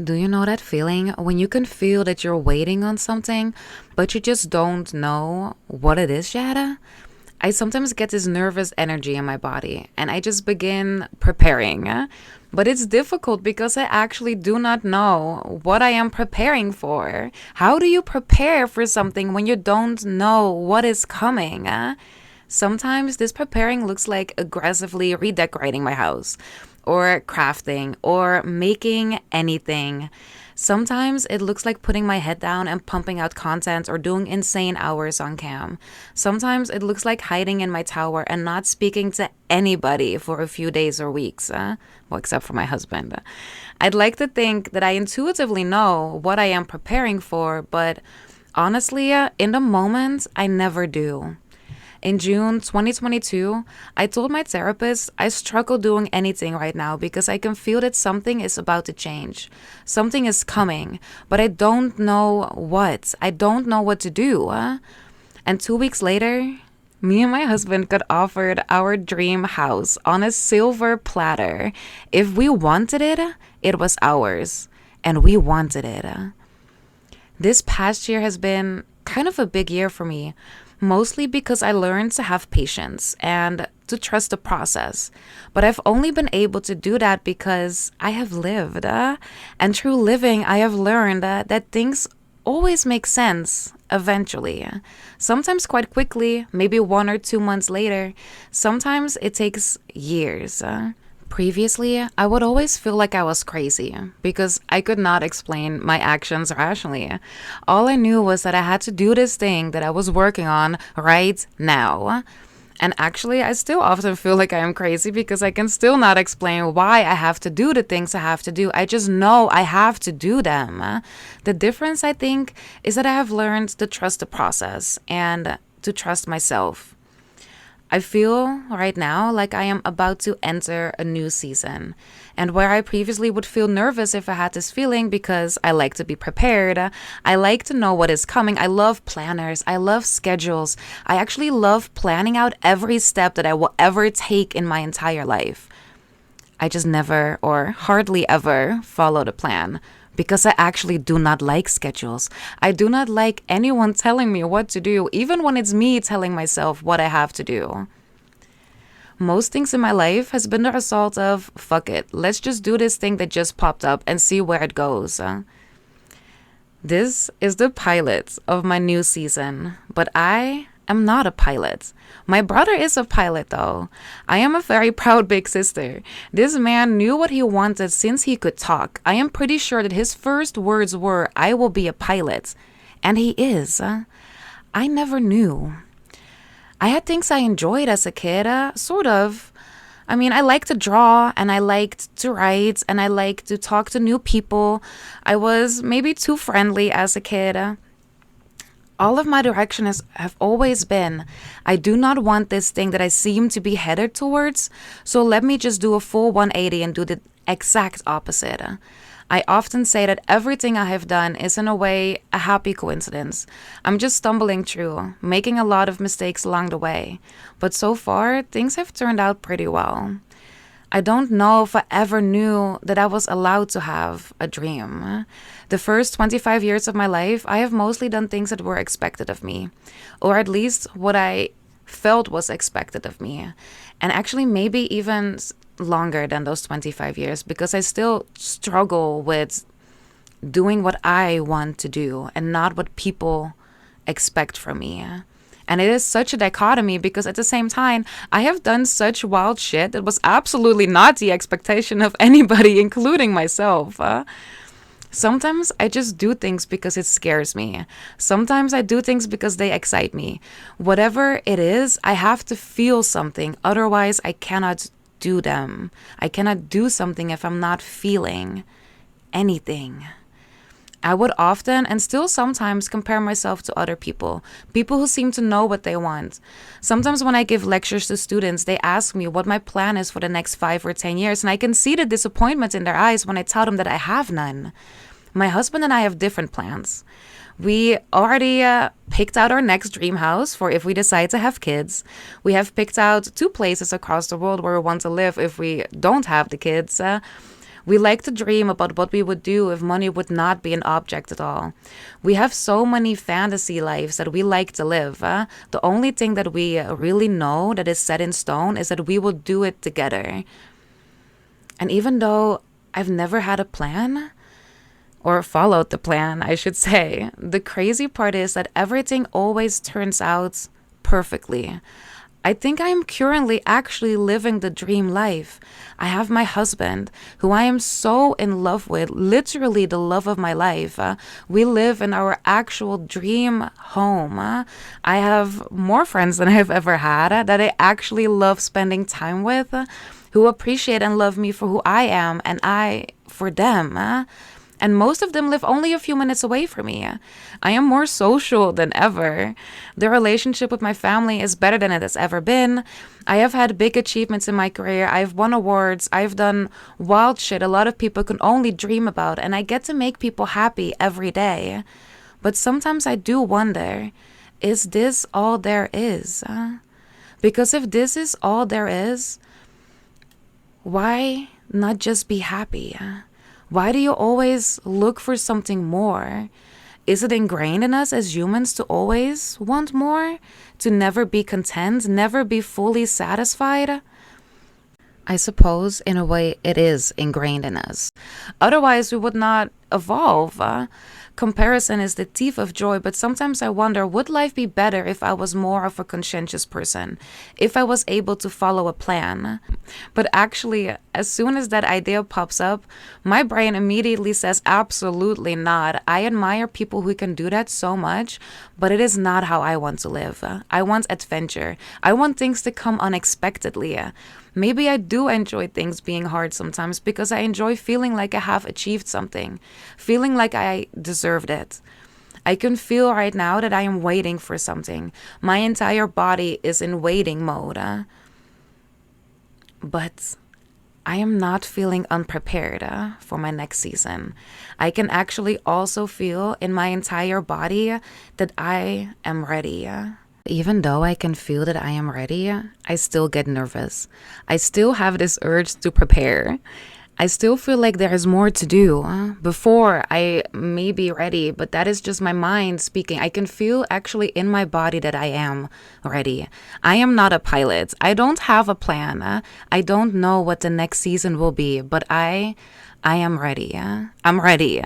Do you know that feeling when you can feel that you're waiting on something, but you just don't know what it is yet? I sometimes get this nervous energy in my body and I just begin preparing. But it's difficult because I actually do not know what I am preparing for. How do you prepare for something when you don't know what is coming? Sometimes this preparing looks like aggressively redecorating my house, or crafting, or making anything. Sometimes it looks like putting my head down and pumping out content or doing insane hours on cam. Sometimes it looks like hiding in my tower and not speaking to anybody for a few days or weeks. Well, except for my husband. I'd like to think that I intuitively know what I am preparing for, but honestly, in the moment, I never do. In June 2022, I told my therapist I struggle doing anything right now because I can feel that something is about to change. Something is coming, but I don't know what. I don't know what to do. And 2 weeks later, me and my husband got offered our dream house on a silver platter. If we wanted it, it was ours. And we wanted it. This past year has been kind of a big year for me, mostly because I learned to have patience and to trust the process. But I've only been able to do that because I have lived. And through living, I have learned that things always make sense eventually. Sometimes quite quickly, maybe 1 or 2 months later. Sometimes it takes years. Previously, I would always feel like I was crazy because I could not explain my actions rationally. All I knew was that I had to do this thing that I was working on right now. And actually, I still often feel like I am crazy because I can still not explain why I have to do the things I have to do. I just know I have to do them. The difference, I think, is that I have learned to trust the process and to trust myself. I feel right now like I am about to enter a new season. And where I previously would feel nervous if I had this feeling because I like to be prepared, I like to know what is coming. I love planners. I love schedules. I actually love planning out every step that I will ever take in my entire life. I just never or hardly ever followed a plan because I actually do not like schedules. I do not like anyone telling me what to do, even when it's me telling myself what I have to do. Most things in my life has been the result of, fuck it, let's just do this thing that just popped up and see where it goes. This is the pilot of my new season, but I am not a pilot. My brother is a pilot, though. I am a very proud big sister. This man knew what he wanted since he could talk. I am pretty sure that his first words were, I will be a pilot. And he is. I never knew. I had things I enjoyed as a kid, sort of. I mean, I liked to draw and I liked to write and I liked to talk to new people. I was maybe too friendly as a kid. All of my directions have always been, I do not want this thing that I seem to be headed towards, so let me just do a full 180 and do the exact opposite. I often say that everything I have done is in a way a happy coincidence. I'm just stumbling through, making a lot of mistakes along the way. But so far, things have turned out pretty well. I don't know if I ever knew that I was allowed to have a dream. The first 25 years of my life, I have mostly done things that were expected of me, or at least what I felt was expected of me. And actually, maybe even longer than those 25 years, because I still struggle with doing what I want to do and not what people expect from me. And it is such a dichotomy because at the same time, I have done such wild shit that was absolutely not the expectation of anybody, including myself. Sometimes I just do things because it scares me. Sometimes I do things because they excite me. Whatever it is, I have to feel something. Otherwise, I cannot do them. I cannot do something if I'm not feeling anything. I would often and still sometimes compare myself to other people who seem to know what they want. Sometimes when I give lectures to students, they ask me what my plan is for the next 5 or 10 years, and I can see the disappointment in their eyes when I tell them that I have none. My husband and I have different plans. We already picked out our next dream house for if we decide to have kids. We have picked out 2 places across the world where we want to live if we don't have the kids. We like to dream about what we would do if money would not be an object at all. We have so many fantasy lives that we like to live. The only thing that we really know that is set in stone is that we will do it together. And even though I've never had a plan, or followed the plan, I should say, the crazy part is that everything always turns out perfectly. I think I am currently actually living the dream life. I have my husband, who I am so in love with, literally the love of my life. We live in our actual dream home. I have more friends than I've ever had that I actually love spending time with, who appreciate and love me for who I am and I for them. And most of them live only a few minutes away from me. I am more social than ever. The relationship with my family is better than it has ever been. I have had big achievements in my career. I've won awards. I've done wild shit a lot of people can only dream about. And I get to make people happy every day. But sometimes I do wonder, is this all there is? Because if this is all there is, why not just be happy? Why do you always look for something more? Is it ingrained in us as humans to always want more? To never be content, never be fully satisfied? I suppose, in a way, it is ingrained in us. Otherwise, we would not evolve. Comparison is the thief of joy, but sometimes I wonder, would life be better if I was more of a conscientious person? If I was able to follow a plan? But actually, as soon as that idea pops up, my brain immediately says, absolutely not. I admire people who can do that so much, but it is not how I want to live. I want adventure. I want things to come unexpectedly. Maybe I do enjoy things being hard sometimes because I enjoy feeling like I have achieved something, feeling like I deserved it. I can feel right now that I am waiting for something. My entire body is in waiting mode. But I am not feeling unprepared for my next season. I can actually also feel in my entire body that I am ready. Even though I can feel that I am ready, I still get nervous. I still have this urge to prepare. I still feel like there is more to do before I may be ready, but that is just my mind speaking. I can feel actually in my body that I am ready. I am not a pilot. I don't have a plan. I don't know what the next season will be, but I am ready. I'm ready.